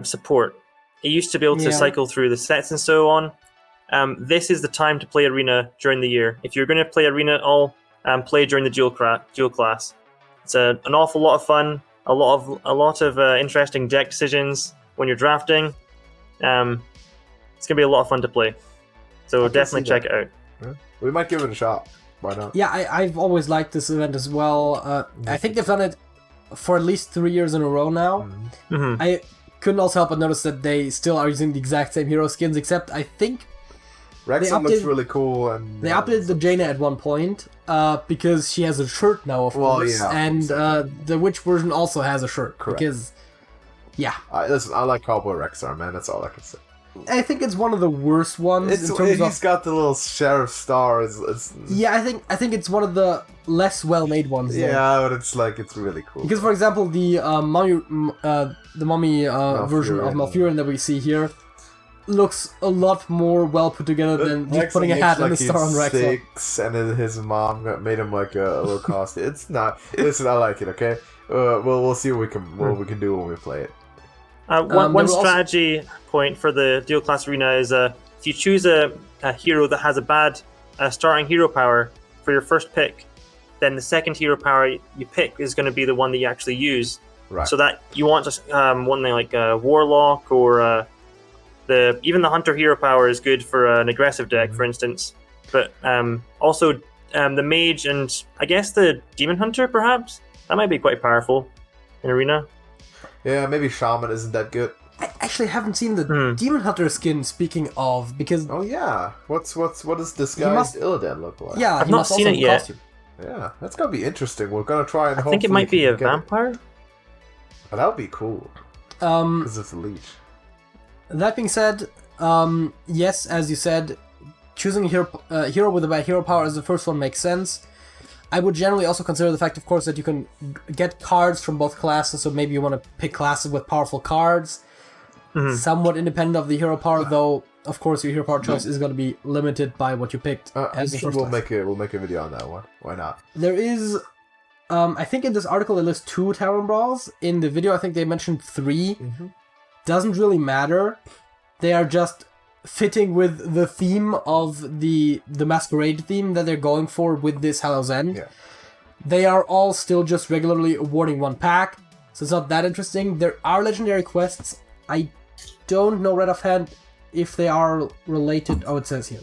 support. It used to be able to cycle through the sets and so on. This is the time to play Arena during the year. If you're going to play Arena at all, play during the dual class. It's an awful lot of fun, a lot of interesting deck decisions when you're drafting. It's gonna be a lot of fun to play. So can definitely see check that. it out. Yeah. We might give it a shot. Why not? Yeah, I've always liked this event as well. I think they've done it for at least 3 years in a row now. Mm-hmm. I couldn't also help but notice that they still are using the exact same hero skins, except I think Rexon looks really cool, and they updated the Jaina at one point because she has a shirt now, of course, yeah, and the witch version also has a shirt. Correct. Because, yeah, listen, I like Cowboy Rexar, man. That's all I can say. I think it's one of the worst ones in terms He's of. got the little sheriff star. It's Yeah, I think it's one of the less well-made ones. Though. yeah, but it's really cool. Because, for example, the mummy version of Malfurion that we see here looks a lot more well put together than just putting a hat and a star on Rexar. 6, and his mom made him like a little costume. It's not. Listen, I like it. Okay, we'll see what we can do when we play it. One strategy point for the dual class arena is if you choose a hero that has a bad starting hero power for your first pick, then the second hero power you pick is going to be the one that you actually use. Right. So that you want just one thing like Warlock or even the Hunter hero power is good for an aggressive deck, for instance. But also the Mage and I guess the Demon Hunter perhaps that might be quite powerful in arena. Yeah, maybe Shaman isn't that good. I actually haven't seen the Demon Hunter skin. Speaking of, because Oh yeah, what does disguised Illidan look like? yeah, I've he not must seen also it have a yet. costume. Yeah, that's gonna be interesting. We're gonna try and I think it might be a vampire. But that would be cool Um, because it's a leech. That being said, yes, as you said, choosing a hero with a bad hero power as the first one makes sense. I would generally also consider the fact, of course, that you can get cards from both classes, so maybe you want to pick classes with powerful cards, somewhat independent of the hero power, though, of course, your hero power choice is going to be limited by what you picked as the Sure first we'll class. make a video on that one. Why not? There is, I think in this article they list 2 Tavern Brawls. In the video, I think they mentioned 3. Doesn't really matter. They are just fitting with the theme of the masquerade theme that they're going for with this Hallow's End. Yeah. They are all still just regularly awarding 1 pack, so it's not that interesting. There are legendary quests. I don't know right offhand if they are related. Oh, it says here.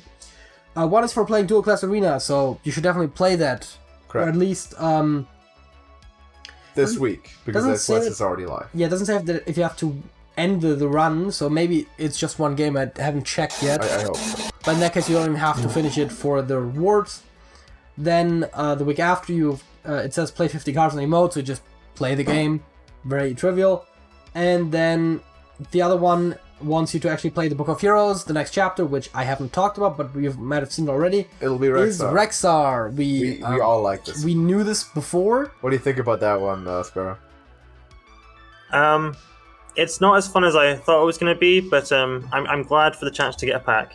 One is for playing dual class arena, so you should definitely play that. Correct. Or at least, This week, because doesn't that say quest that- is already live. yeah, it doesn't say if you have to end the run, so maybe it's just 1 game. I haven't checked yet. I hope so. But in that case, you don't even have to finish it for the rewards. Then the week after, it says play 50 cards on emote, so you just play the game. Very trivial. And then the other one wants you to actually play the Book of Heroes, the next chapter, which I haven't talked about, but you might have seen already. It'll be Is Rexar. Rexar. We all like this. We knew this before. What do you think about that one, Sparrow? It's not as fun as I thought it was going to be, but I'm glad for the chance to get a pack.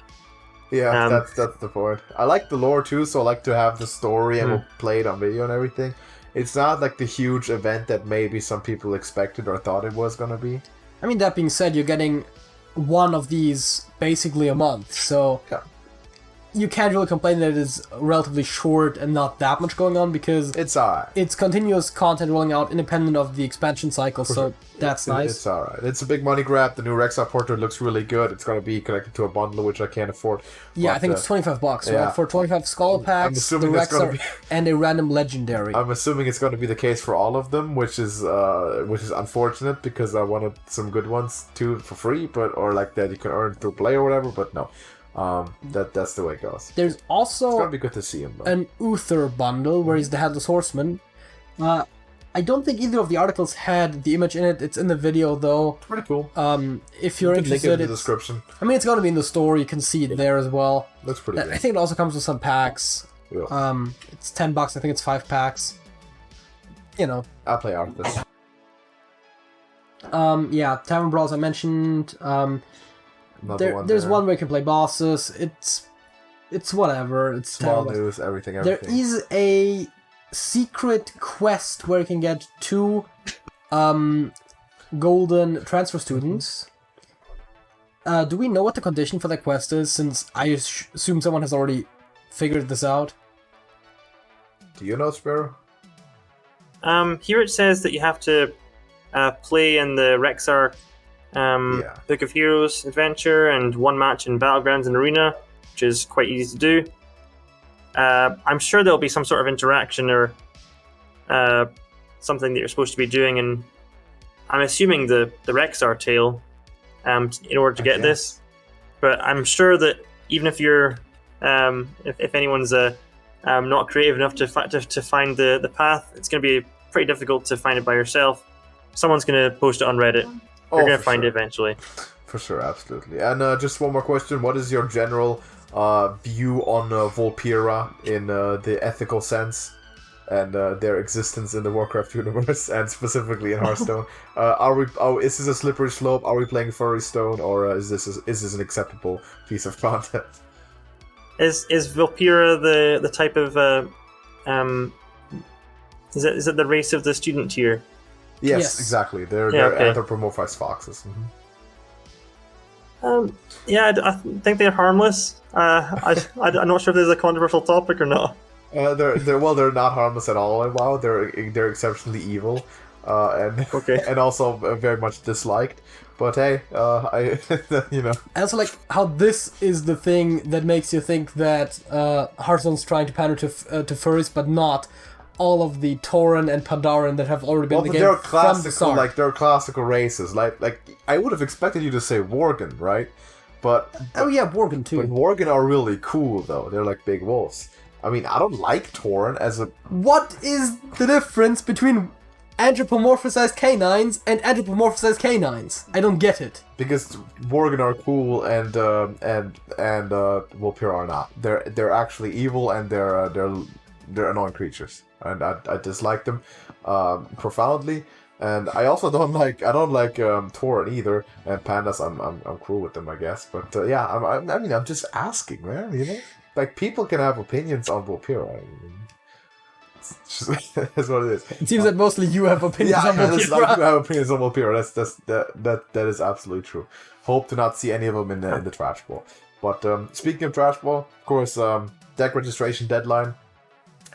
Yeah, that's the point. I like the lore too, so I like to have the story and we'll play it on video and everything. It's not like the huge event that maybe some people expected or thought it was gonna be. I mean, that being said, you're getting one of these basically a month, so Yeah. you can't really complain that it is relatively short and not that much going on, because It's alright. it's continuous content rolling out independent of the expansion cycle, so that's nice. It's alright. It's a big money grab. The new Rexar portrait looks really good. It's gonna be connected to a bundle, which I can't afford. Yeah, But, I think it's $25, yeah. right? For 25 Skull packs, the assuming that's gonna Rexar, be- and a random legendary. I'm assuming it's gonna be the case for all of them, which is unfortunate because I wanted some good ones too for free, or like that you can earn through play or whatever. But no, that's the way it goes. There's It's also gonna be good to see him though. an Uther bundle where he's the Headless Horseman. I don't think either of the articles had the image in it. It's in the video though. Pretty cool. If you're Link it in interested, the it's, description. I mean, it's going to be in the store. You can see it there as well. Looks pretty I good. think it also comes with some packs. Yeah. It's $10. I think it's 5 packs. You know. I'll play Arthas. Yeah, Tavern Brawls I mentioned. There's one where you can play bosses. It's whatever. It's small Tavern news, everything. There is a secret quest where you can get 2 golden transfer students. Do we know what the condition for that quest is, since I assume someone has already figured this out? Do you know, Sparrow? Here it says that you have to play in the Rexar Book of Heroes adventure and 1 match in Battlegrounds and Arena, which is quite easy to do. I'm sure there'll be some sort of interaction or something that you're supposed to be doing, and I'm assuming the Rexar tale in order to get this. But I'm sure that even if you're if anyone's not creative enough to find the path, it's going to be pretty difficult to find it by yourself. Someone's going to post it on Reddit. You're going to find it eventually. For sure, absolutely. And just one more question. What is your general view on Volpira in the ethical sense and their existence in the Warcraft universe, and specifically in Hearthstone? Is this a slippery slope? Are we playing Furry Stone, or is this an acceptable piece of content? Is Volpira the type of is it the race of the student tier? Yes, exactly. They're anthropomorphized foxes. I think they're harmless. I'm not sure if this is a controversial topic or not. They're not harmless at all. Wow, they're exceptionally evil, and also very much disliked. But hey, I I also like how this is the thing that makes you think that Hearthstone's trying to pander to furries, but not all of the Tauren and Pandaren that have already been in the game they're from the start. They're classical races. Like I would have expected you to say Worgen, right? But Worgen too. But Worgen are really cool though. They're like big wolves. I mean, I don't like Tauren as a... What is the difference between anthropomorphized canines and anthropomorphized canines? I don't get it. Because Worgen are cool and Volpira are not. They're actually evil, and they're annoying creatures, and I dislike them profoundly. And I also don't like Tauren either, and pandas. I'm cool with them, I guess. But I'm just asking, man. You know, like, people can have opinions on Volpira. That's what it is. It seems that mostly you have opinions on Volpira. I have opinions on Volpira. That is absolutely true. Hope to not see any of them in the trash ball. But speaking of trash ball, of course, deck registration deadline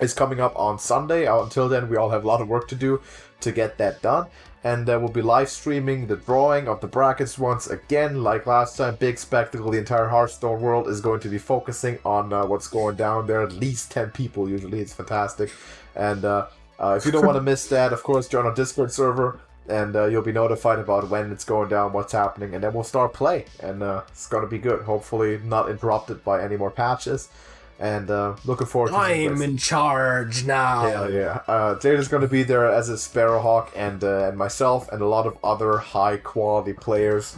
is coming up on Sunday. Until then, we all have a lot of work to do to get that done. And we'll be live streaming the drawing of the brackets once again, like last time. Big spectacle. The entire Hearthstone world is going to be focusing on what's going down there. At least 10 people usually. It's fantastic. And if you don't want to miss that, of course, join our Discord server, and you'll be notified about when it's going down, what's happening, and then we'll start play. And it's going to be good. Hopefully not interrupted by any more patches. And looking forward to it. I'm in charge now. Hell yeah. Jade going to be there as a Sparrowhawk, and myself, and a lot of other high-quality players.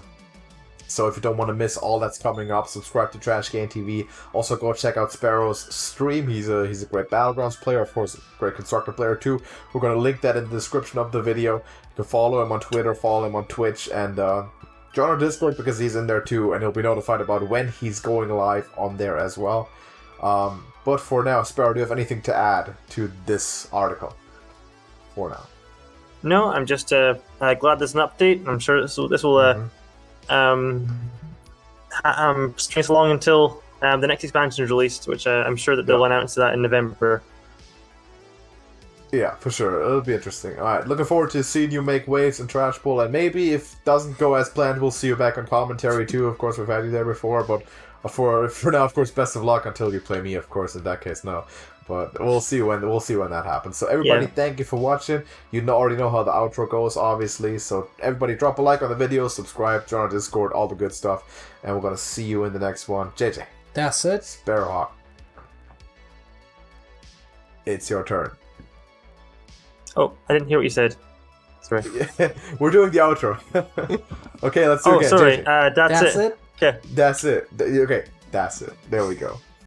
So if you don't want to miss all that's coming up, subscribe to TrashcanTV. Also go check out Sparrow's stream. He's a great Battlegrounds player, of course, a great Constructor player too. We're going to link that in the description of the video. You can follow him on Twitter, follow him on Twitch, and join our Discord because he's in there too, and he'll be notified about when he's going live on there as well. But for now, Sparrow, do you have anything to add to this article? For now. No, I'm just glad there's an update. I'm sure this will string us along until the next expansion is released, which I'm sure that they'll announce that in November. Yeah, for sure. It'll be interesting. Alright, looking forward to seeing you make waves in Trash Bowl, and maybe if it doesn't go as planned, we'll see you back on commentary too. Of course, we've had you there before, but for now, of course, best of luck until you play me, of course, in that case, no. But we'll see when that happens. So everybody, thank you for watching. You already know how the outro goes, obviously. So everybody, drop a like on the video, subscribe, join our Discord, all the good stuff. And we're going to see you in the next one. JJ. That's it. Sparrowhawk. It's your turn. Oh, I didn't hear what you said. Sorry. We're doing the outro. Okay, let's do it again. Oh, sorry. JJ. That's it. it? Okay. That's it. Okay, that's it. There we go.